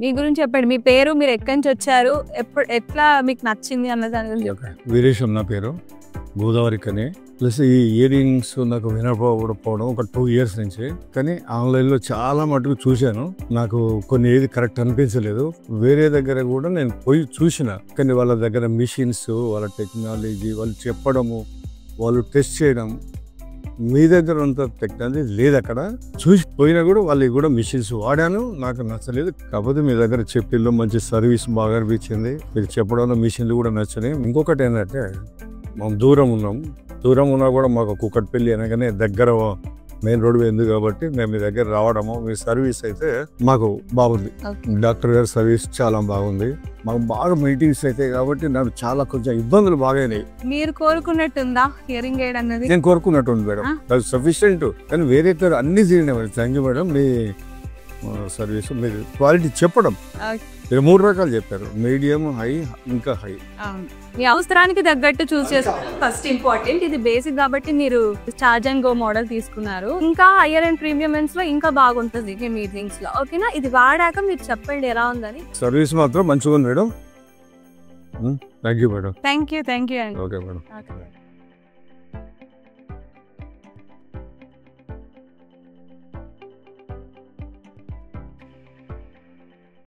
మీ గురించి చెప్పండి. మీ పేరు, మీరు ఎక్కడి నుంచి వచ్చారు, ఎట్లా మీకు నచ్చింది అన్న దాని గురించి. వీరేశం నా పేరు, గోదావరి కని. ప్లస్ ఈ ఇయర్ రింగ్స్ నాకు వినకపోవడం ఒక 2 years నుంచి. కానీ ఆన్లైన్లో చాలా మటుకు చూశాను, నాకు కొన్ని ఏది కరెక్ట్ అనిపించలేదు. వేరే దగ్గర కూడా నేను పోయి చూసిన, కానీ వాళ్ళ దగ్గర మిషన్స్, వాళ్ళ టెక్నాలజీ, వాళ్ళు చెప్పడము, వాళ్ళు టెస్ట్ చేయడం, మీ దగ్గర అంత టెక్నాలజీ లేదు. అక్కడ చూసి పోయినా కూడా వాళ్ళు కూడా మిషన్స్ వాడాను, నాకు నచ్చలేదు. కాకపోతే మీ దగ్గర చెప్పిల్లో మంచి సర్వీస్ బాగా అనిపించింది. మీరు చెప్పడంలో మిషన్లు కూడా నచ్చినాయి. ఇంకొకటి ఏంటంటే, మనం దూరం ఉన్నా కూడా మాకు కూకట్పల్లి అనగానే దగ్గర మెయిన్ రోడ్ ఉంది కాబట్టి మేము మీ దగ్గర రావడము, మీ సర్వీస్ అయితే మాకు బాగుంది. డాక్టర్ గారి సర్వీస్ చాలా బాగుంది. మాకు బాగా మీటింగ్స్ అయితే కాబట్టి నాకు చాలా కొంచెం ఇబ్బందులు బాగాయినాయి. మీరు కోరుకున్నట్టుందా హియరింగ్ ఎయిడ్ అన్నది? నేను కోరుకున్నట్టుంది మేడం, అది సఫిషియెంట్. కానీ వేరే అన్ని తీరినాయి మేడం. Thank you madam. మీ సర్వీస్, మీరు క్వాలిటీ చెప్పడం, మీరు 3 రకాలు చెప్పారు, మీడియం, హై, ఇంకా హై. మీ అవసరానికి తగ్గట్టు చూస్ చేసుకోవాలి ఫస్ట్ ఇంపార్టెంట్. ఇది బేసిక్ కాబట్టి మీరు చార్జ్ అండ్ గో మోడల్ తీసుకున్నారు. ఇంకా హైయర్ అండ్ ప్రీమియం ఎండ్స్ లో ఇంకా బాగుంటుంది మీ మీటింగ్స్ లో. ఓకేనా? ఇది వాడాక మీరు చెప్పండి ఎలా ఉందని. సర్వీస్ మాత్రం మంచిగా ఉంది madam. Thank you madam. Thank you అండి. Okay madam.